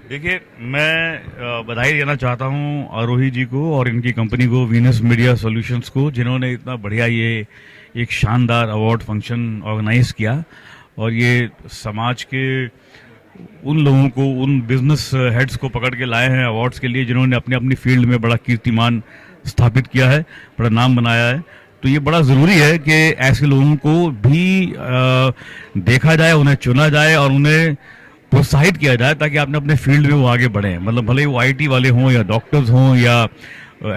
देखिए, मैं बधाई देना चाहता हूं आरोही जी को और इनकी कंपनी को, वीनस मीडिया सॉल्यूशंस को, जिन्होंने इतना बढ़िया ये एक शानदार अवार्ड फंक्शन ऑर्गेनाइज किया और ये समाज के उन लोगों को, उन बिजनेस हेड्स को पकड़ के लाए हैं अवार्ड्स के लिए जिन्होंने अपने अपनी फील्ड में बड़ा कीर्तिमान स्थापित किया है, बड़ा नाम बनाया है। तो ये बड़ा ज़रूरी है कि ऐसे लोगों को भी देखा जाए, उन्हें चुना जाए और उन्हें प्रोत्साहित किया जाए ताकि अपने अपने फील्ड में वो आगे बढ़ें। मतलब भले ही वो आईटी वाले हों या डॉक्टर्स हों या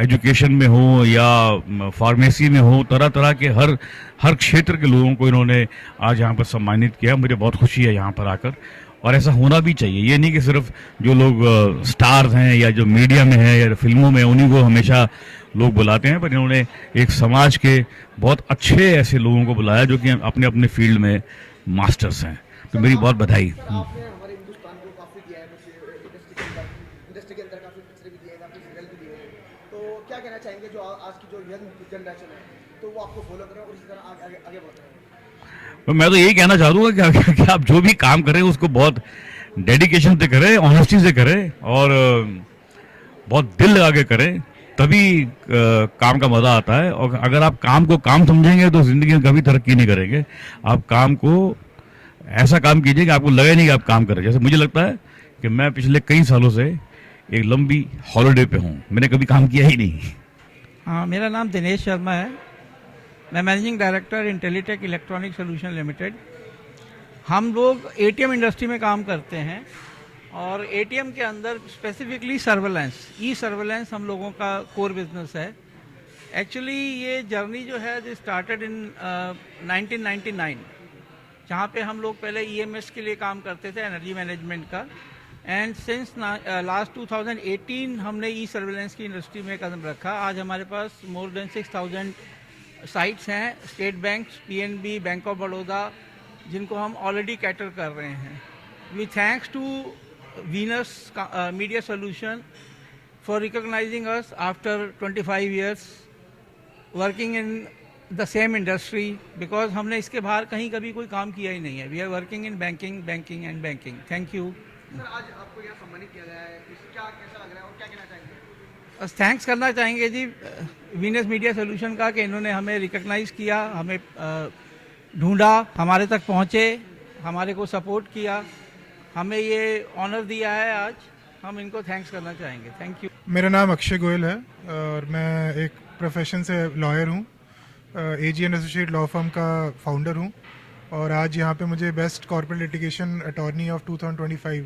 एजुकेशन में हो या फार्मेसी में हो, तरह तरह के हर क्षेत्र के लोगों को इन्होंने आज यहाँ पर सम्मानित किया। मुझे बहुत खुशी है यहाँ पर आकर, और ऐसा होना भी चाहिए। ये नहीं कि सिर्फ जो लोग स्टार्स हैं या जो मीडिया में हैं या फिल्मों में, उन्हीं को हमेशा लोग बुलाते हैं, पर इन्होंने एक समाज के बहुत अच्छे ऐसे लोगों को बुलाया जो कि अपने अपने फील्ड में मास्टर्स हैं। तो मेरी बहुत बधाई। इंडस्ट्री के अंदर काफी पिक्चरें भी दिए, काफी सीरियल भी दिए, तो क्या कहना चाहेंगे जो आज की जो यंग जनरेशन है तो वो आपको फॉलो करें और इसी तरह आगे आगे बढ़ रहे हैं? तो मैं तो यही कहना चाहूँगा कि आप जो भी काम करें उसको बहुत डेडिकेशन से करें, ऑनेस्टी से करें और बहुत दिल लगा के करें, तभी काम का मजा आता है। और अगर आप काम को काम समझेंगे तो जिंदगी में कभी तरक्की नहीं करेंगे। आप काम को ऐसा काम कीजिए कि आपको लगे नहीं कि आप काम कर रहे हैं। जैसे मुझे लगता है कि मैं पिछले कई सालों से एक लंबी हॉलिडे पे हूँ, मैंने कभी काम किया ही नहीं। हाँ, मेरा नाम दिनेश शर्मा है। मैं managing director intellitech electronic solution limited. हम लोग एटीएम इंडस्ट्री में काम करते हैं और एटीएम के अंदर स्पेसिफिकली सर्वेलेंस, ई सर्वेलेंस हम लोगों का कोर बिजनेस है। एक्चुअली ये जर्नी जो है जो स्टार्टेड इन 1999, जहाँ पे हम लोग पहले ईएमएस के लिए काम करते थे, एनर्जी मैनेजमेंट का, एंड सिंस लास्ट 2018 हमने ई सर्वेलेंस की इंडस्ट्री में कदम रखा। आज हमारे पास मोर देन 6000 साइट्स हैं, state bank, PNB, bank of Baroda, जिनको हम ऑलरेडी कैटर कर रहे हैं। We thanks to Venus media solution for recognizing us after 25 years working in the same industry, because हमने इसके बाहर कहीं कभी कोई काम किया ही नहीं है। We are working in banking, banking and banking. Thank you sir. आज आपको यहाँ सम्मानित किया गया है, क्या कैसा लग रहा है और क्या कहना चाहेंगे? बस थैंक्स करना चाहेंगे जी वीनस मीडिया सोल्यूशन का कि इन्होंने हमें रिकॉग्नाइज किया, हमें ढूंढा, हमारे तक पहुँचे, हमारे को सपोर्ट किया, हमें ये ऑनर दिया है। आज हम इनको थैंक्स करना चाहेंगे। Thank you. मेरा नाम अक्षय गोयल है और मैं एक प्रोफेशन से लॉयर हूँ, एजी एंड एसोसिएट लॉ फर्म का फाउंडर हूँ, और आज यहाँ पे मुझे best corporate litigation attorney of 2025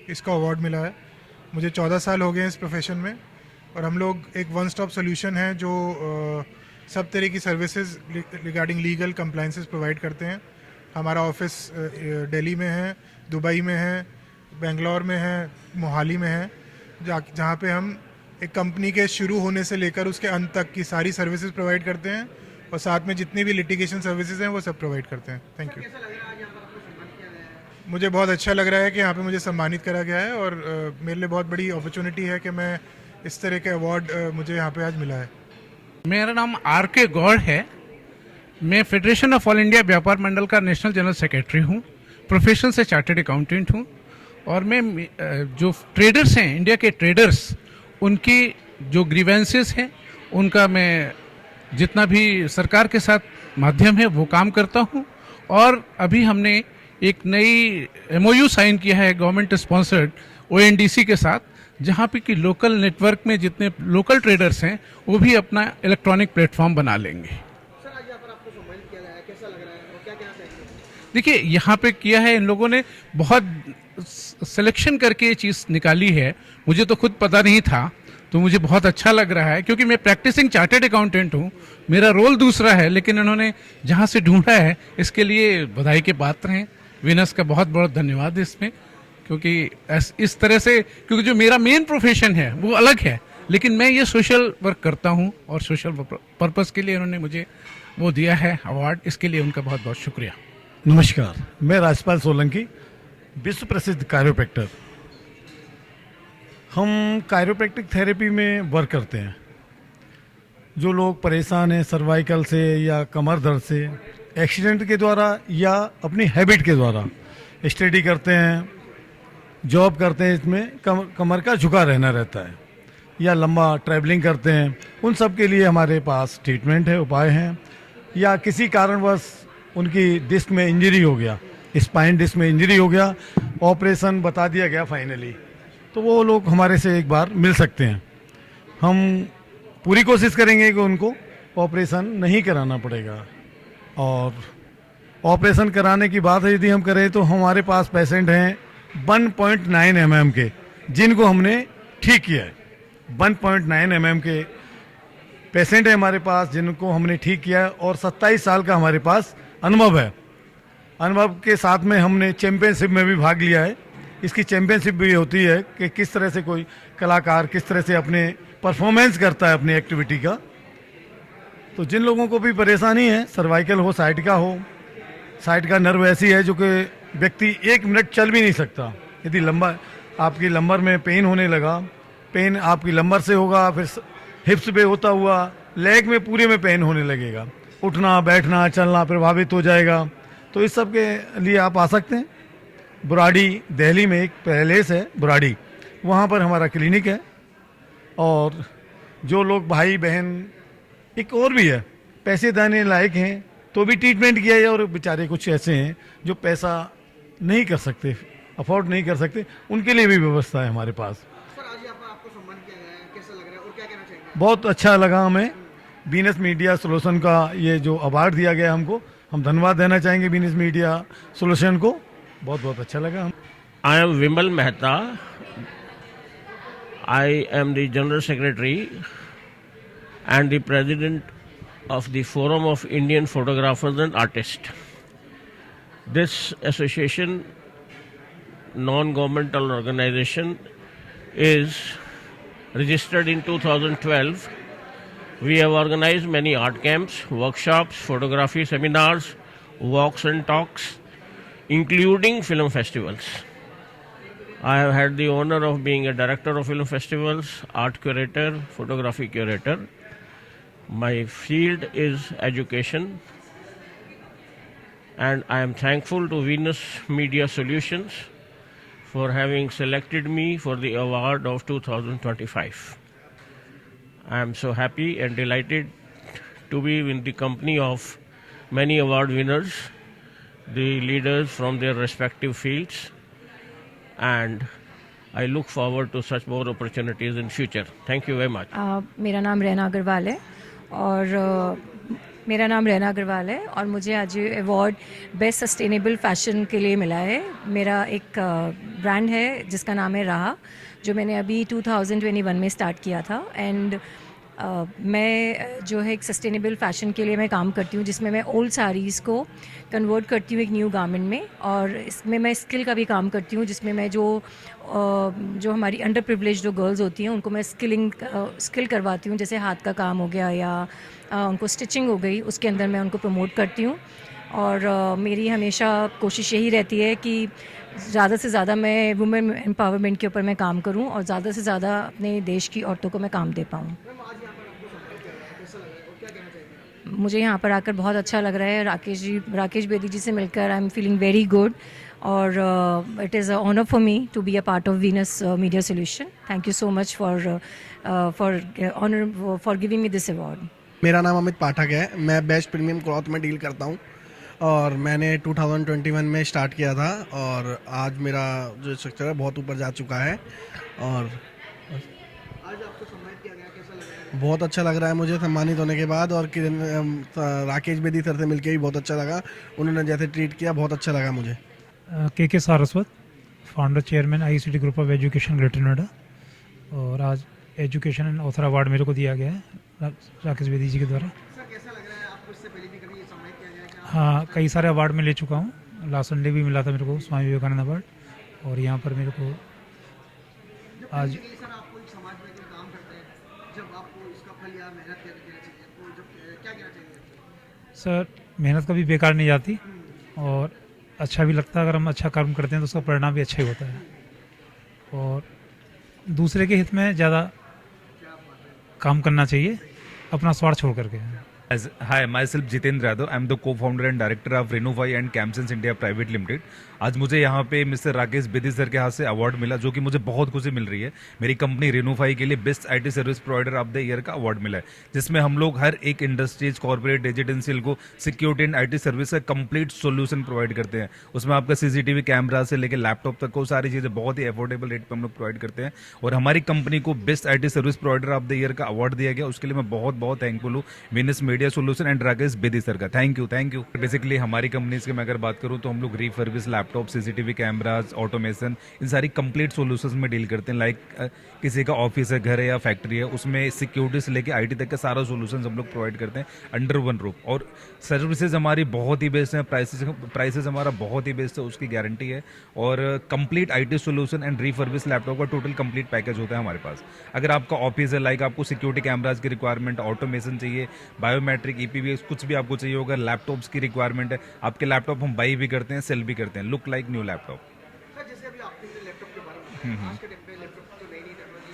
इसका अवार्ड मिला है। मुझे 14 साल हो गए हैं इस प्रोफेशन में, और हम लोग एक वन स्टॉप सोल्यूशन है जो सब तरह की services regarding legal compliances provide करते हैं। हमारा ऑफिस दिल्ली में है, दुबई में है, बेंगलोर में है, मोहाली में है, जहाँ पे हम एक कंपनी के शुरू होने से लेकर उसके अंत तक की सारी सर्विसेज प्रोवाइड करते हैं, और साथ में जितनी भी लिटिगेशन सर्विसेज हैं वो सब प्रोवाइड करते हैं। Thank you. मुझे बहुत अच्छा लग रहा है कि यहाँ पे मुझे सम्मानित करा गया है, और मेरे लिए बहुत बड़ी अपॉर्चुनिटी है कि मैं इस तरह के अवार्ड मुझे यहाँ पे आज मिला है। मेरा नाम आर के गौड़ है। मैं फेडरेशन ऑफ ऑल इंडिया व्यापार मंडल का नेशनल जनरल सेक्रेटरी हूँ। प्रोफेशन से चार्टर्ड अकाउंटेंट हूँ, और मैं जो ट्रेडर्स हैं, इंडिया के ट्रेडर्स, उनकी जो ग्रीवेंसेस हैं उनका मैं जितना भी सरकार के साथ माध्यम है वो काम करता हूँ। और अभी हमने एक नई MOU साइन किया है गवर्नमेंट स्पॉन्सर्ड ONDC के साथ, जहाँ पे कि लोकल नेटवर्क में जितने लोकल ट्रेडर्स हैं वो भी अपना इलेक्ट्रॉनिक प्लेटफॉर्म बना लेंगे। सर, आज यहाँ पर आपको सम्मानित किया गया है, कैसा लग रहा है और क्या कहना चाहेंगे? देखिए, यहाँ पे किया है इन लोगों ने, बहुत सिलेक्शन करके ये चीज़ निकाली है। मुझे तो खुद पता नहीं था, तो मुझे बहुत अच्छा लग रहा है, क्योंकि मैं प्रैक्टिसिंग चार्टर्ड अकाउंटेंट हूँ, मेरा रोल दूसरा है, लेकिन इन्होंने जहाँ से ढूंढा है इसके लिए बधाई के पात्र हैं। विनस का बहुत बहुत धन्यवाद इसमें, क्योंकि इस तरह से, क्योंकि जो मेरा मेन प्रोफेशन है वो अलग है, लेकिन मैं ये सोशल वर्क करता हूँ और सोशल पर्पस के लिए इन्होंने मुझे वो दिया है अवार्ड, इसके लिए उनका बहुत बहुत शुक्रिया। नमस्कार, मैं राजपाल सोलंकी, विश्व प्रसिद्ध कायरोप्रैक्टर। हम कायरोप्रैक्टिक थेरेपी में वर्क करते हैं। जो लोग परेशान हैं सर्वाइकल से या कमर दर्द से, एक्सीडेंट के द्वारा या अपनी हैबिट के द्वारा, स्टडी करते हैं, जॉब करते हैं इसमें कमर का झुका रहना रहता है, या लंबा ट्रैवलिंग करते हैं, उन सब के लिए हमारे पास ट्रीटमेंट है, उपाय हैं। या किसी कारणवश उनकी डिस्क में इंजरी हो गया, स्पाइन डिस्क में इंजरी हो गया, ऑपरेशन बता दिया गया फाइनली, तो वो लोग हमारे से एक बार मिल सकते हैं। हम पूरी कोशिश करेंगे कि उनको ऑपरेशन नहीं कराना पड़ेगा। और ऑपरेशन कराने की बात यदि हम करें तो हमारे पास पेशेंट हैं 1.9 mm के, जिनको हमने ठीक किया है। 1.9 mm के पेशेंट है हमारे पास जिनको हमने ठीक किया है, और 27 साल का हमारे पास अनुभव है। अनुभव के साथ में हमने चैंपियनशिप में भी भाग लिया है। इसकी चैंपियनशिप भी होती है कि किस तरह से कोई कलाकार किस तरह से अपने परफॉर्मेंस करता है अपनी एक्टिविटी का। तो जिन लोगों को भी परेशानी है, सर्वाइकल हो, साइड का हो, साइड का नर्व ऐसी है जो कि व्यक्ति 1 मिनट चल भी नहीं सकता। यदि आपकी लंबर में पेन होने लगा, पेन आपकी लंबर से होगा, फिर हिप्स पे होता हुआ लेग में पूरे में पेन होने लगेगा, उठना बैठना चलना प्रभावित हो जाएगा। तो इस सब के लिए आप आ सकते हैं। बुराड़ी दिल्ली में एक पैलेस है बुराड़ी, वहाँ पर हमारा क्लिनिक है। और जो लोग भाई बहन, एक और भी है, पैसे देने लायक हैं तो भी ट्रीटमेंट किया जाए, और बेचारे कुछ ऐसे हैं जो पैसा नहीं कर सकते, अफोर्ड नहीं कर सकते, उनके लिए भी व्यवस्था है हमारे पास। सर आज यहाँ पर आपको सम्मान किया गया है, कैसा लग रहा है और क्या कहना चाहेंगे? बहुत अच्छा लगा हमें। वीनस मीडिया सोल्यूशन का ये जो अवार्ड दिया गया हमको, हम धन्यवाद देना चाहेंगे वीनस मीडिया सोल्यूशन को। बहुत बहुत अच्छा लगा हम। I am Vimal Mehta. I am the General Secretary and the President of the Forum of Indian Photographers and Artists. This association, non-governmental organization, is registered in 2012. We have organized many art camps, workshops, photography seminars, walks and talks, including film festivals. I have had the honor of being a director of film festivals, art curator, photography curator. My field is education, and I am thankful to Venus Media Solutions for having selected me for the award of 2025. I am so happy and delighted to be in the company of many award winners, the leaders from their respective fields, and I look forward to such more opportunities in future. Thank you very much. मेरा नाम रैना अग्रवाल है और मुझे आज ये award best sustainable fashion के लिए मिला है। मेरा एक ब्रांड है जिसका नाम है राहा, जो मैंने अभी 2021 में स्टार्ट किया था। एंड मैं जो है एक सस्टेनेबल फ़ैशन के लिए मैं काम करती हूँ, जिसमें मैं ओल्ड साड़ीज़ को कन्वर्ट करती हूँ एक न्यू गारमेंट में। और इसमें मैं स्किल का भी काम करती हूँ, जिसमें मैं जो हमारी अंडर प्रिविलेज जो गर्ल्स होती हैं उनको मैं स्किल करवाती हूँ, जैसे हाथ का काम हो गया या उनको स्टिचिंग हो गई, उसके अंदर मैं उनको प्रमोट करती हूँ। और मेरी हमेशा कोशिश यही रहती है कि ज़्यादा से ज़्यादा मैं वुमेन एम्पावरमेंट के ऊपर मैं काम करूँ और ज़्यादा से ज़्यादा अपने देश की औरतों को मैं काम दे पाऊँ। मुझे यहाँ पर आकर बहुत अच्छा लग रहा है। राकेश बेदी जी से मिलकर I am feeling very good, और it is a honour for me to be a part of Venus media solution. Thank you so much for giving me this award. मेरा नाम अमित पाठक है। मैं बेस्ट प्रीमियम क्लॉथ में deal करता हूँ और मैंने 2021 में स्टार्ट किया था, और आज मेरा जो स्ट्रक्चर है बहुत ऊपर जा चुका है। और आज आपको सम्मानित किया गया, कैसा लग रहा है? बहुत अच्छा लग रहा है मुझे सम्मानित होने के बाद। और राकेश बेदी सर से मिलके भी बहुत अच्छा लगा, उन्होंने जैसे ट्रीट किया बहुत अच्छा लगा मुझे। के Saraswat, founder chairman ICT group of education greater Noida. और आज एजुकेशन एंड ऑथर अवार्ड मेरे को दिया गया है राकेश बेदी जी के द्वारा। सर कैसा लग रहा है आपको, इससे पहले भी कभी सम्मानित किया गया है? हाँ, कई सारे अवार्ड में ले चुका हूँ। लास्ट संडे भी मिला था मेरे को स्वामी विवेकानंद अवार्ड, और यहाँ पर मेरे को आज सर आपको एक समाज में काम करते हैं, जब आपको इसका फल या मेहनत करना चाहिए, तो जब क्या कहना चाहिए? सर, मेहनत कभी बेकार नहीं जाती और अच्छा भी लगता है। अगर हम अच्छा कर्म करते हैं तो उसका परिणाम भी अच्छा ही होता है, और दूसरे के हित में ज़्यादा काम करना चाहिए, अपना स्वार्थ छोड़ करके। Hi, myself Jitendra Yadav. I'm the co-founder and director of Renufy and Camsense India Private Limited. आज मुझे यहाँ पे मिस्टर राकेश बेदी सर के हाथ से अवार्ड मिला, जो कि मुझे बहुत खुशी मिल रही है। मेरी कंपनी रेनोफाई के लिए best IT service provider of the year का अवार्ड मिला है, जिसमें हम लोग हर एक इंडस्ट्रीज, कॉर्पोरेट, रेजिडेंशियल को सिक्योरिटी एंड आईटी सर्विस का कंप्लीट सोल्यूशन प्रोवाइड करते हैं। उसमें आपका सीसीटीवी कैमरा से लेकर लैपटॉप तक को सारी चीज़ें बहुत ही अफोर्डेबल रेट पर हम लोग प्रोवाइड करते हैं। और हमारी कंपनी को best IT service provider of the year का अवार्ड दिया गया, उसके लिए मैं बहुत बहुत थैंकफुल हूँ Venus media solution and Rakesh Bedi sir का। Thank you, thank you. Basically हमारी कंपनीज की मैं अगर बात करूँ तो हम लोग refurbish laptop, CCTV cameras, automation, इन सारी कंप्लीट सॉल्यूशंस में डील करते हैं। लाइक किसी का ऑफिस है, घर है या फैक्ट्री है, उसमें सिक्योरिटी से लेके आईटी तक का सारा सॉल्यूशंस हम लोग प्रोवाइड करते हैं अंडर वन रूफ। और सर्विसेज हमारी बहुत ही बेस्ट है, प्राइसेस हमारा बहुत ही बेस्ट है, उसकी गारंटी है। और complete IT solution and refurbish laptop का टोटल कंप्लीट पैकेज होता है हमारे पास। अगर आपका ऑफिस है, लाइक आपको सिक्योरिटी कैमराज की रिक्वायरमेंट, ऑटोमेशन चाहिए, बायोमेट्रिक, ईपीवीएस, कुछ भी आपको चाहिए होगा, लैपटॉप्स की रिक्वायरमेंट है, आपके लैपटॉप हम बाई भी करते हैं, सेल भी करते हैं, look like new laptop. Sir जैसे अभी आपने लैपटॉप के बारे में बताया, आज के टाइम पे लैपटॉप तो नई नई टेक्नोलॉजी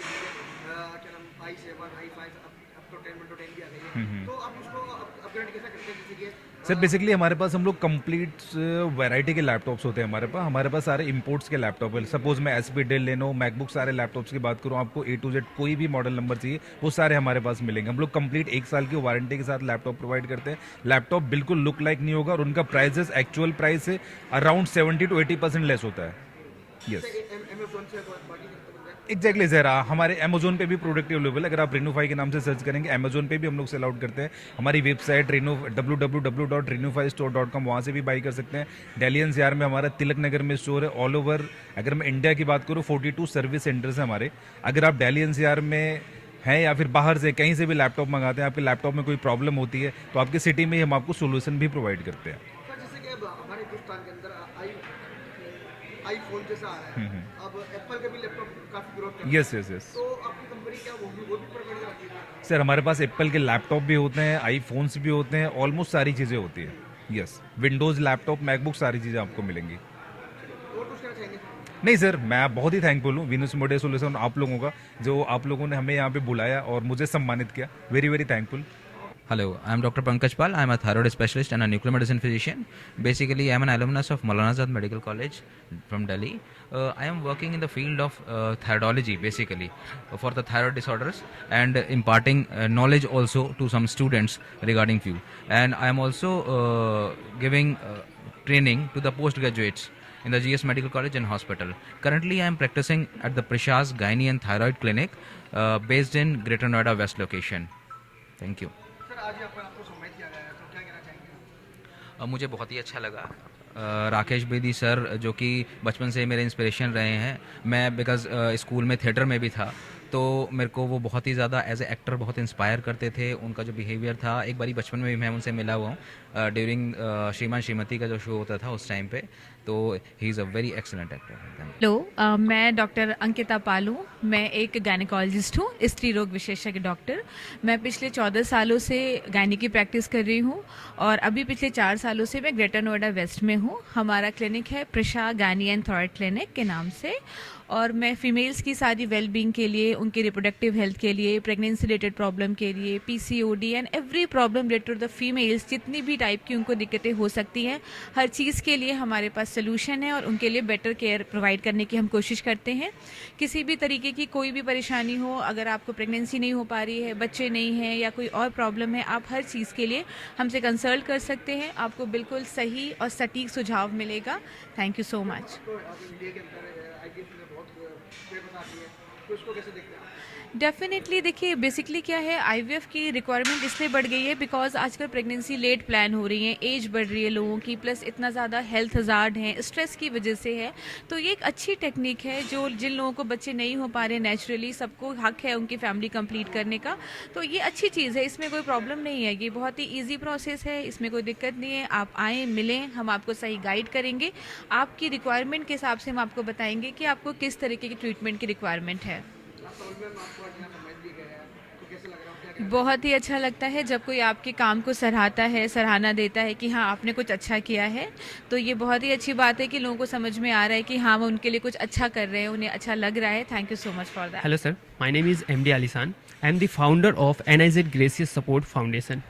क्या नाम i7, i5 अब तो 10 भी आ गई है, तो आप उसको अपग्रेड कैसे करते हैं? जैसे कि सर बेसिकली हमारे पास हम लोग कंप्लीट वैरायटी के लैपटॉप्स होते हैं। हमारे पास सारे इंपोर्ट्स के लैपटॉप है। सपोज मैं एचपी, डेल, लेनो, मैकबुक, सारे लैपटॉप्स की बात करूँ, आपको A to Z कोई भी मॉडल नंबर चाहिए वो सारे हमारे पास मिलेंगे। हम लोग कंप्लीट 1 साल की वारंटी के साथ लैपटॉप प्रोवाइड करते हैं। लैपटॉप बिल्कुल लुक लाइक नहीं होगा और उनका प्राइसेस एक्चुअल प्राइस से अराउंड 70 to 80% लेस होता है। यस, अमेजोन से बाकी एग्जैक्टली सर। हमारे अमेजोन पे भी प्रोडक्ट अवेलेबल है। अगर आप रेनोफाई के नाम से सर्च करेंगे, अमेजोन पे भी हम लोग सेल आउट करते हैं। हमारी वेबसाइट www.renofystore.com, वहाँ से भी बाई कर सकते हैं। दिल्ली एनसीआर में हमारा तिलक नगर में स्टोर है। ऑल ओवर अगर मैं इंडिया की बात करूँ 42 सर्विस सेंटर्स हैं हमारे। अगर आप दिल्ली एनसीआर में हैं या फिर बाहर से कहीं से भी लैपटॉप मंगाते हैं, आपके लैपटॉप में कोई प्रॉब्लम होती है तो आपकी सिटी में ही हम आपको सोल्यूशन भी प्रोवाइड करते हैं। सर जैसे कि अब हमारे हिंदुस्तान के अंदर आईफोन जैसा आ रहा है, अब एप्पल का भी लैपटॉप काफी ग्रोथ कर रहा है। यस। तो आपकी कंपनी क्या वो भी प्रोवाइड करती है? सर हमारे पास एप्पल के लैपटॉप भी होते हैं, आईफोन्स भी होते हैं, ऑलमोस्ट सारी चीज़ें होती है। यस, विंडोज़, लैपटॉप, मैकबुक, सारी चीज़ें आपको मिलेंगी। और कुछ कहना चाहेंगे? नहीं सर, मैं बहुत ही थैंकफुल हूँ वीनस मीडिया सोल्यूशन आप लोगों का, जो आप लोगों ने हमें यहाँ पे बुलाया और मुझे सम्मानित किया। Very very thankful. Hello, I am Dr. Pankaj Pal. I am a thyroid specialist and a nuclear medicine physician. Basically, I am an alumnus of Maulana Azad Medical College from Delhi. I am working in the field of thyroidology, basically, for the thyroid disorders and imparting knowledge also to some students regarding few. And I am also giving training to the postgraduates in the GS Medical College and Hospital. Currently, I am practicing at the Prashaz Gynae and Thyroid Clinic based in Greater Noida West location. Thank you. आज आपको सम्मानित किया गया है, तो क्या कहना चाहेंगे? मुझे बहुत ही अच्छा लगा। राकेश बेदी सर जो कि बचपन से मेरे इंस्पिरेशन रहे हैं। मैं बिकॉज स्कूल में थिएटर में भी था, तो मेरे को वो बहुत ही ज़्यादा एज ए एक्टर बहुत इंस्पायर करते थे। उनका जो बिहेवियर था, एक बारी बचपन में भी मैं उनसे मिला हुआ हूँ ड्यूरिंग श्रीमान श्रीमती का जो शो होता था उस टाइम पे। तो he is a very excellent actor. Hello, मैं डॉक्टर अंकिता पाल हूँ। मैं एक गायनेकोलॉजिस्ट हूँ, स्त्री रोग विशेषज्ञ डॉक्टर। मैं पिछले 14 सालों से गायनी की प्रैक्टिस कर रही हूँ और अभी पिछले 4 सालों से मैं ग्रेटर नोएडा वेस्ट में हूँ। हमारा क्लिनिक है Prussia gynae and thyroid clinic के नाम से, और मैं फीमेल्स की सारी वेलबींग के लिए, उनकी रिप्रोडक्टिव हेल्थ के लिए, प्रेगनेंसी रिलेटेड प्रॉब्लम के लिए, PCOD and every problem related to the females, जितनी भी टाइप की उनको दिक्कतें हो सकती हैं, हर चीज़ के लिए हमारे पास सोल्यूशन है और उनके लिए बेटर केयर प्रोवाइड करने की हम कोशिश करते हैं। किसी भी तरीके की कोई भी परेशानी हो, अगर आपको प्रेगनेंसी नहीं हो पा रही है, बच्चे नहीं हैं या कोई और प्रॉब्लम है, आप हर चीज़ के लिए हमसे कंसल्ट कर सकते हैं। आपको बिल्कुल सही और सटीक सुझाव मिलेगा। Thank you so much. तो आप इंडिया के अंदर आईटीएफ में बहुत फेमस आती है, तो इसको कैसे देखते हैं आप? डेफिनेटली, देखिए बेसिकली क्या है, आईवीएफ की रिक्वायरमेंट इसलिए बढ़ गई है बिकॉज आजकल प्रेगनेंसी लेट प्लान हो रही है, एज बढ़ रही है लोगों की, प्लस इतना ज़्यादा हेल्थ हजार्ड है, स्ट्रेस की वजह से है। तो ये एक अच्छी टेक्निक है, जो जिन लोगों को बच्चे नहीं हो पा रहे नेचुरली, सबको हक है उनकी फैमिली कंप्लीट करने का। तो ये अच्छी चीज़ है, इसमें कोई प्रॉब्लम नहीं है, ये बहुत ही ईजी प्रोसेस है, इसमें कोई दिक्कत नहीं है। आप आएँ, मिलें, हम आपको सही गाइड करेंगे। आपकी रिक्वायरमेंट के हिसाब से हम आपको बताएंगे कि आपको किस तरीके की ट्रीटमेंट की रिक्वायरमेंट है। बहुत ही अच्छा लगता है जब कोई आपके काम को सराहता है, सराहना देता है कि हाँ आपने कुछ अच्छा किया है। तो ये बहुत ही अच्छी बात है कि लोगों को समझ में आ रहा है कि हाँ वो उनके लिए कुछ अच्छा कर रहे हैं, उन्हें अच्छा लग रहा है। Thank you so much for that. Hello sir, my name is MD Alisan. I am the founder of NIZ Gracious Support Foundation.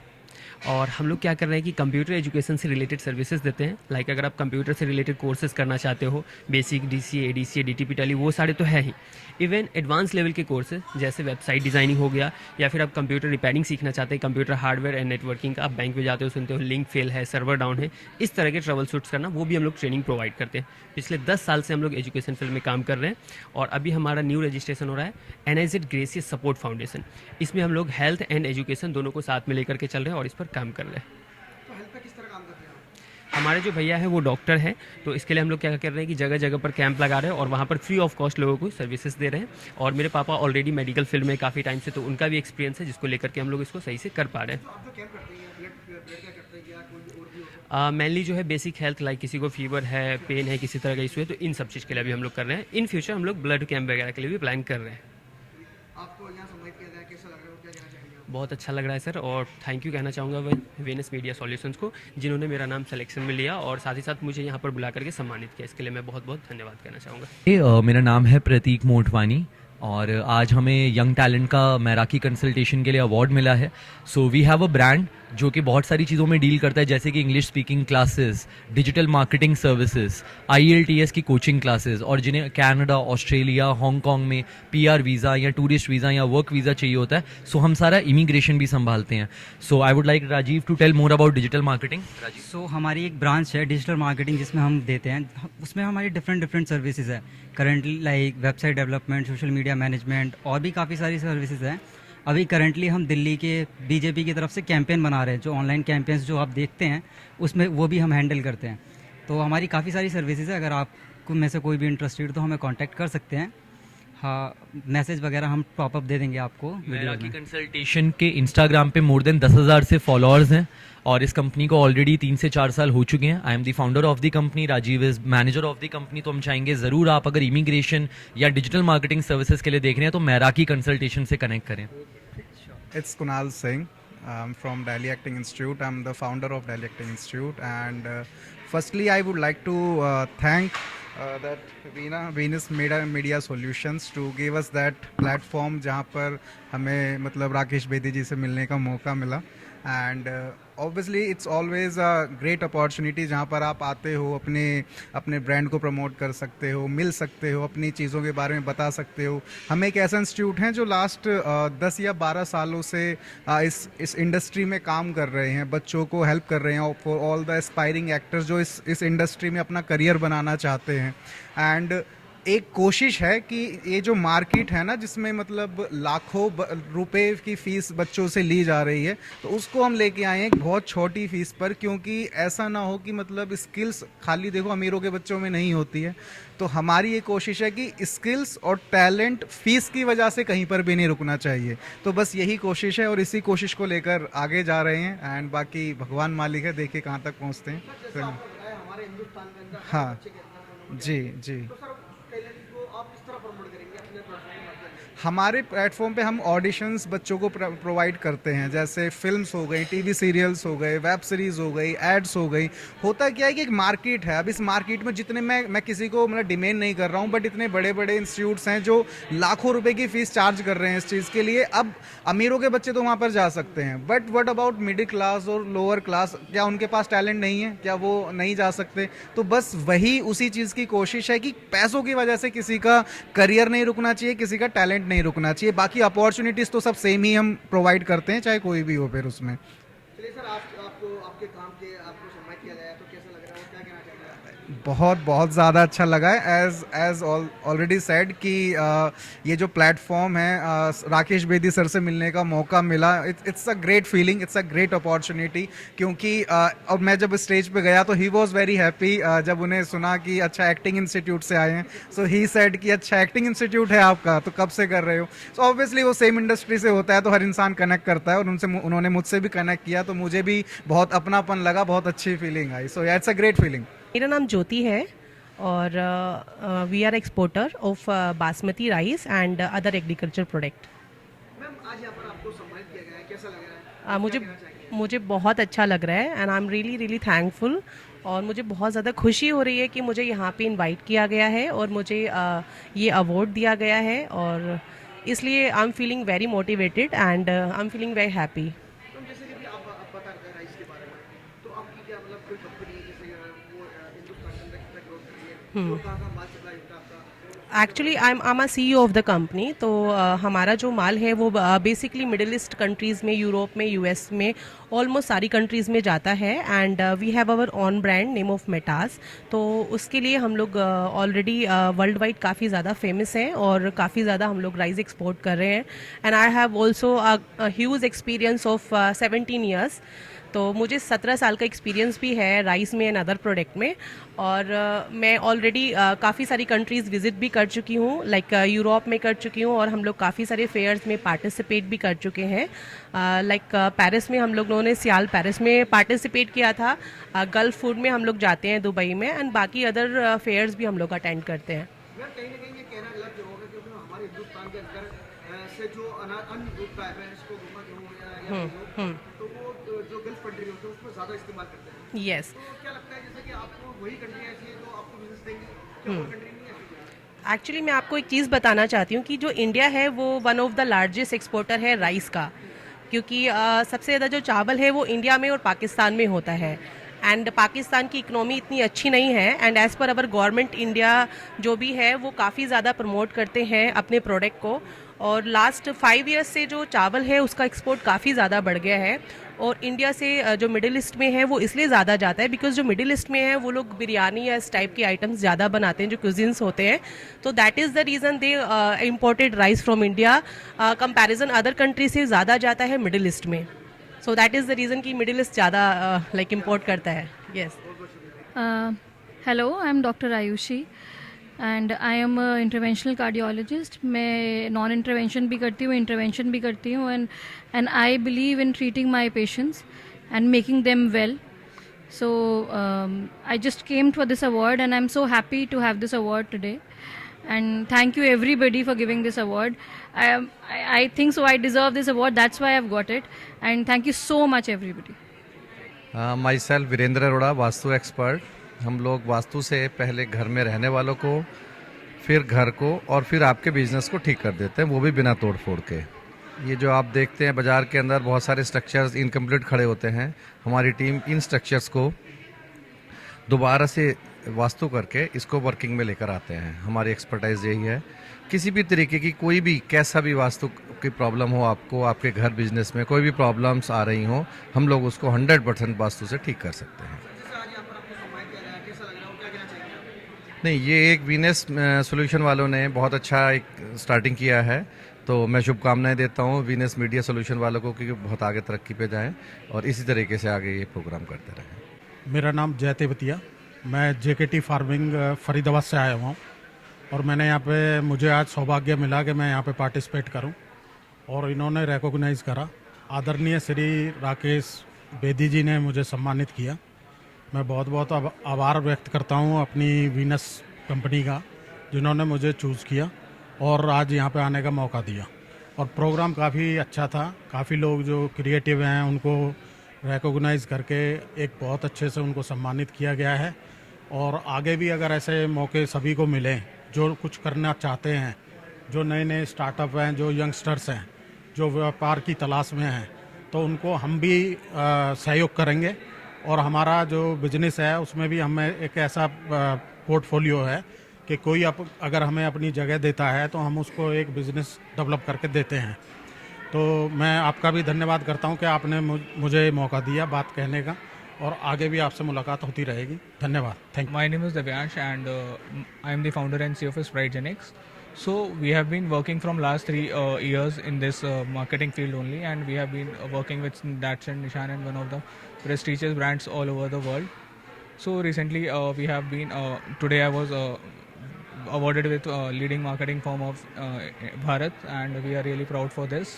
और हम लोग क्या कर रहे हैं कि कंप्यूटर एजुकेशन से रिलेटेड सर्विसेज देते हैं। लाइक अगर आप कंप्यूटर से रिलेटेड कोर्सेज करना चाहते हो, basic DCA, ADCA, DTP tally, वो सारे तो है ही। इवन एडवांस लेवल के कोर्सेज जैसे वेबसाइट डिज़ाइनिंग हो गया, या फिर आप कंप्यूटर रिपेयरिंग सीखना चाहते हैं, कंप्यूटर हार्डवेयर एंड नेटवर्किंग का, आप बैंक में जाते हो सुनते हो लिंक फेल है, सर्वर डाउन है, इस तरह के ट्रबल शूट्स करना, वो भी हम लोग ट्रेनिंग प्रोवाइड करते हैं। पिछले 10 साल से हम लोग एजुकेशन फील्ड में काम कर रहे हैं और अभी हमारा न्यू रजिस्ट्रेशन हो रहा है NIZ ग्रेसियस सपोर्ट फाउंडेशन। इसमें हम लोग हेल्थ एंड एजुकेशन दोनों को साथ में लेकर के चल रहे हैं और इस पर काम कर रहे हैं। तो हेल्थ पे किस तरह काम करते हैं आप? हमारे जो भैया है वो डॉक्टर हैं, तो इसके लिए हम लोग क्या कर रहे हैं कि जगह जगह पर कैंप लगा रहे हैं और वहाँ पर फ्री ऑफ कॉस्ट लोगों को सर्विसेज दे रहे हैं। और मेरे पापा ऑलरेडी मेडिकल फील्ड में काफ़ी टाइम से, तो उनका भी एक्सपीरियंस है जिसको लेकर के हम लोग इसको सही से कर पा रहे हैं। तो आप जो कैंप करते हैं, ब्लड क्या करते हैं, या कोई और भी होता है? मेनली जो है बेसिक हेल्थ, लाइक किसी को फीवर है, पेन है, किसी तरह का इशू है, तो इन सब चीज़ के लिए भी हम लोग कर रहे हैं। इन फ्यूचर हम लोग ब्लड कैंप वगैरह के लिए भी प्लान कर रहे हैं। आपको यहाँ सम्मानित किया जाए, कैसा लग रहा है और क्या कहना चाहेंगे आप? बहुत अच्छा लग रहा है सर, और थैंक यू कहना चाहूँगा वीनस मीडिया सॉल्यूशंस को, जिन्होंने मेरा नाम सिलेक्शन में लिया और साथ ही साथ मुझे यहाँ पर बुला करके सम्मानित किया। इसके लिए मैं बहुत बहुत धन्यवाद कहना चाहूँगा। मेरा नाम है प्रतीक मोटवानी और आज हमें यंग टैलेंट का मैराकी कंसल्टेशन के लिए अवार्ड मिला है। So we have a brand जो कि बहुत सारी चीज़ों में डील करता है, जैसे कि English speaking classes, digital marketing services, IELTS की कोचिंग क्लासेस, और जिन्हें कनाडा, ऑस्ट्रेलिया, हांगकॉन्ग में PR वीज़ा या टूरिस्ट वीज़ा या वर्क वीज़ा चाहिए होता है, सो हम सारा इमिग्रेशन भी संभालते हैं। So I would like Rajiv to tell more about digital marketing. So हमारी एक ब्रांच है डिजिटल मार्केटिंग जिसमें हम देते हैं, उसमें हमारी डिफरेंट सर्विसेज है currently, like website development, social media management, और भी काफ़ी सारी सर्विसेज हैं। अभी करंटली हम दिल्ली के BJP की तरफ से कैंपेन बना रहे हैं, जो ऑनलाइन कैंपेन्स जो आप देखते हैं उसमें वो भी हम हैंडल करते हैं। तो हमारी काफ़ी सारी सर्विसेज है, अगर आपको में से कोई भी इंटरेस्टेड तो हमें कांटेक्ट कर सकते हैं। हाँ, मैसेज वगैरह हम टॉपअप दे देंगे आपको। मैराकी कंसल्टेशन के इंस्टाग्राम पे मोर देन 10,000 से फॉलोअर्स हैं और इस कंपनी को ऑलरेडी 3 से 4 साल हो चुके हैं। I am the founder of the company, Rajiv is manager of the company. तो हम चाहेंगे ज़रूर आप अगर इमिग्रेशन या डिजिटल मार्केटिंग सर्विसेज के लिए देख रहे हैं तो मैराकी कंसल्टेशन से कनेक्ट करें। It's Kunal Singh. I'm from Delhi Acting Institute. I'm the founder of Delhi Acting Institute. And firstly, I would like to thank that Venus Media Solutions to give us that platform जहाँ पर हमें मतलब राकेश बेदी जी से मिलने का मौका मिला। And obviously it's always a great opportunity जहाँ पर आप आते हो, अपने ब्रांड को प्रमोट कर सकते हो, मिल सकते हो, अपनी चीज़ों के बारे में बता सकते हो। हम एक ऐसा इंस्टीट्यूट हैं जो लास्ट 10 या 12 सालों से इस इंडस्ट्री में काम कर रहे हैं, बच्चों को हेल्प कर रहे हैं for all the aspiring actors जो इस इंडस्ट्री में अपना करियर बनाना चाहते हैं। एंड एक कोशिश है कि ये जो मार्केट है ना, जिसमें मतलब लाखों रुपए की फ़ीस बच्चों से ली जा रही है, तो उसको हम लेके आए हैं एक बहुत छोटी फ़ीस पर, क्योंकि ऐसा ना हो कि मतलब स्किल्स खाली देखो अमीरों के बच्चों में नहीं होती है। तो हमारी ये कोशिश है कि स्किल्स और टैलेंट फ़ीस की वजह से कहीं पर भी नहीं रुकना चाहिए। तो बस यही कोशिश है और इसी कोशिश को लेकर आगे जा रहे हैं। एंड बाकी भगवान मालिक है, देखिए कहाँ तक पहुँचते हैं। हमारे हिंदुस्तान के अंदर हाँ जी जी। तो सर टैलेंट को आप किस तरह प्रमोट करेंगे अपने प्लेटफॉर्म में? हमारे प्लेटफॉर्म पे हम ऑडिशंस बच्चों को प्रोवाइड करते हैं, जैसे फिल्म्स हो गई, टीवी सीरियल्स हो गए, वेब सीरीज़ हो गई, एड्स हो गई। होता क्या है कि एक मार्केट है, अब इस मार्केट में जितने मैं किसी को मतलब डिमेंड नहीं कर रहा हूँ, बट इतने बड़े बड़े इंस्टीट्यूट्स हैं जो लाखों रुपए की फ़ीस चार्ज कर रहे हैं इस चीज़ के लिए। अब अमीरों के बच्चे तो वहाँ पर जा सकते हैं, but what about middle class और लोअर क्लास? क्या उनके पास टैलेंट नहीं है? क्या वो नहीं जा सकते? तो बस वही उसी चीज़ की कोशिश है कि पैसों की वजह से किसी का करियर नहीं रुकना चाहिए, किसी का टैलेंट नहीं रुकना चाहिए। बाकी अपॉर्चुनिटीज़ तो सब सेम ही हम प्रोवाइड करते हैं, चाहे कोई भी हो फिर उसमें। चलिए सर, आपको आपके काम के आपको सम्मानित किया जाए तो कैसा लग रहा है और क्या कहना चाहेंगे आप? बहुत ज़्यादा अच्छा लगा है। एज ऑलरेडी सेड कि ये जो प्लेटफॉर्म है, राकेश बेदी सर से मिलने का मौका मिला, it's a great feeling, it's a great opportunity. क्योंकि और मैं जब स्टेज पे गया तो ही वॉज वेरी हैप्पी जब उन्हें सुना कि अच्छा एक्टिंग इंस्टीट्यूट से आए हैं। सो ही सेड कि अच्छा एक्टिंग इंस्टीट्यूट है आपका, तो कब से कर रहे हो? सो ऑब्वियसली वो सेम इंडस्ट्री से होता है तो हर इंसान कनेक्ट करता है, और उन्होंने मुझसे भी कनेक्ट किया, तो मुझे भी बहुत अपनापन लगा, बहुत अच्छी फीलिंग आई। So it's a great feeling. मेरा नाम ज्योति है और we are exporter of basmati rice and other agriculture product. Ma'am, आज यहाँ पर आपको सम्मानित किया गया है, कैसा लग रहा है? मुझे बहुत अच्छा लग रहा है and I am really thankful. और मुझे बहुत ज़्यादा खुशी हो रही है कि मुझे यहाँ पे इनवाइट किया गया है और मुझे ये अवार्ड दिया गया है, और इसलिए आई am feeling very motivated and I am feeling very happy. जैसे कि आप बता रहे कहाँ माल सप्लाई होता है आपका? Actually I am a CEO of the company. तो हमारा जो माल है वो बेसिकली मिडिल ईस्ट कंट्रीज़ में, यूरोप में, US में, ऑलमोस्ट सारी कंट्रीज़ में जाता है। And we have our own brand name of Metas. तो उसके लिए हम लोग ऑलरेडी वर्ल्ड वाइड काफ़ी ज़्यादा फेमस हैं और काफ़ी ज़्यादा हम लोग राइस एक्सपोर्ट कर रहे हैं। And I have also huge experience of 17 years. तो मुझे 17 साल का एक्सपीरियंस भी है राइस में एंड अदर प्रोडक्ट में। और मैं ऑलरेडी काफ़ी सारी कंट्रीज़ विज़िट भी कर चुकी हूँ, लाइक यूरोप में कर चुकी हूँ, और हम लोग काफ़ी सारे फेयर्स में पार्टिसिपेट भी कर चुके हैं। लाइक पेरिस में हम लोगों ने सियाल पेरिस में पार्टिसिपेट किया था। गल्फ फूड में हम लोग जाते हैं दुबई में, एंड बाकी अदर फेयर्स भी हम लोग अटेंड करते हैं। यार कहीं ना कहीं ये कहना गलत जो होगा, क्योंकि हमारे हिंदुस्तान के अंदर से जो अन्न होता है, इसको गेहूँ या तो वो जो गल्फ कंट्री होती है उसमें ज़्यादा इस्तेमाल करते हैं। यस। तो क्या लगता है जैसे कि आपको वही कंट्री ऐसी है जो आपको बिजनेस देंगी, क्या और कंट्री नहीं है? एक्चुअली मैं आपको एक चीज़ बताना चाहती हूँ कि जो इंडिया है वो one of the largest exporter है राइस का, क्योंकि सबसे ज़्यादा जो चावल है वो इंडिया में और पाकिस्तान में होता है। एंड पाकिस्तान की इकनॉमी इतनी अच्छी नहीं है, and as per our government India जो भी है वो काफ़ी ज़्यादा प्रमोट करते हैं अपने प्रोडक्ट को। और लास्ट 5 ईयर्स से जो चावल है उसका एक्सपोर्ट काफ़ी ज़्यादा बढ़ गया है। और इंडिया से जो मिडिल ईस्ट में है वो इसलिए ज़्यादा जाता है बिकॉज जो मिडिल ईस्ट में है वो लोग बिरयानी या इस टाइप के आइटम्स ज़्यादा बनाते हैं, जो क्यूजिन्स होते हैं। तो that is the reason they imported rice from India. Comparison other country से ज़्यादा जाता है मिडिल ईस्ट में। So that is the reason कि मिडिल ईस्ट ज़्यादा लाइक इम्पोर्ट करता है। Yes. Hello, I am doctor Ayushi and I M interventional cardiologist. मैं नॉन इंटरवेंशन भी करती हूँ, इंटरवेंशन भी करती हूँ, and I believe in treating my patients and making them well. So I just came for this award and I am so happy to have this award today. And thank you everybody for giving this award. I think so I deserve this award, that's why I've got it, and thank you so much everybody. Myself Virendra Arora, vastu expert. हम लोग वास्तु से पहले घर में रहने वालों को, फिर घर को और फिर आपके बिजनेस को ठीक कर देते हैं, वो भी बिना तोड़ फोड़ के। ये जो आप देखते हैं बाज़ार के अंदर बहुत सारे स्ट्रक्चर्स इनकम्प्लीट खड़े होते हैं, हमारी टीम इन स्ट्रक्चर्स को दोबारा से वास्तु करके इसको वर्किंग में लेकर आते हैं। हमारी एक्सपर्टाइज यही है। किसी भी तरीके की कोई भी कैसा भी वास्तु की प्रॉब्लम हो, आपको आपके घर बिजनेस में कोई भी प्रॉब्लम्स आ रही हो, हम लोग उसको 100% वास्तु से ठीक कर सकते हैं। नहीं, ये एक वीनस सॉल्यूशन वालों ने बहुत अच्छा एक स्टार्टिंग किया है, तो मैं शुभकामनाएं देता हूँ वीनस मीडिया सॉल्यूशन वालों को कि बहुत आगे तरक्की पे जाएं और इसी तरीके से आगे ये प्रोग्राम करते रहें। मेरा नाम जय तेवतिया, मैं JKT फार्मिंग फरीदाबाद से आया हुआ हूँ और मैंने यहाँ पे, मुझे आज सौभाग्य मिला कि मैं यहाँ पे पार्टिसिपेट करूँ और इन्होंने रिकॉग्नाइज़ करा। आदरणीय श्री राकेश बेदी जी ने मुझे सम्मानित किया। मैं बहुत बहुत आभार व्यक्त करता हूँ अपनी वीनस कंपनी का, जिन्होंने मुझे चूज़ किया और आज यहाँ पे आने का मौका दिया। और प्रोग्राम काफ़ी अच्छा था, काफ़ी लोग जो क्रिएटिव हैं उनको रिकॉग्नाइज़ करके एक बहुत अच्छे से उनको सम्मानित किया गया है। और आगे भी अगर ऐसे मौके सभी को मिलें जो कुछ करना चाहते हैं, जो नए नए स्टार्टअप हैं, जो यंगस्टर्स हैं, जो व्यापार की तलाश में हैं, तो उनको हम भी सहयोग करेंगे। और हमारा जो बिजनेस है उसमें भी हमें एक ऐसा पोर्टफोलियो है कि कोई अगर हमें अपनी जगह देता है तो हम उसको एक बिज़नेस डेवलप करके देते हैं। तो मैं आपका भी धन्यवाद करता हूं कि आपने मुझे मौका दिया बात कहने का, और आगे भी आपसे मुलाकात होती रहेगी। धन्यवाद। Thank you. My name is Devyansh and I am the founder and CEO of Sprite-Genics. So we have been working from last 3 years in this marketing field only, and we have been working with Datsun, Nissan and one of the prestigious brands all over the world. So recently we have been, today I was awarded with leading marketing firm of Bharat, and we are really proud for this.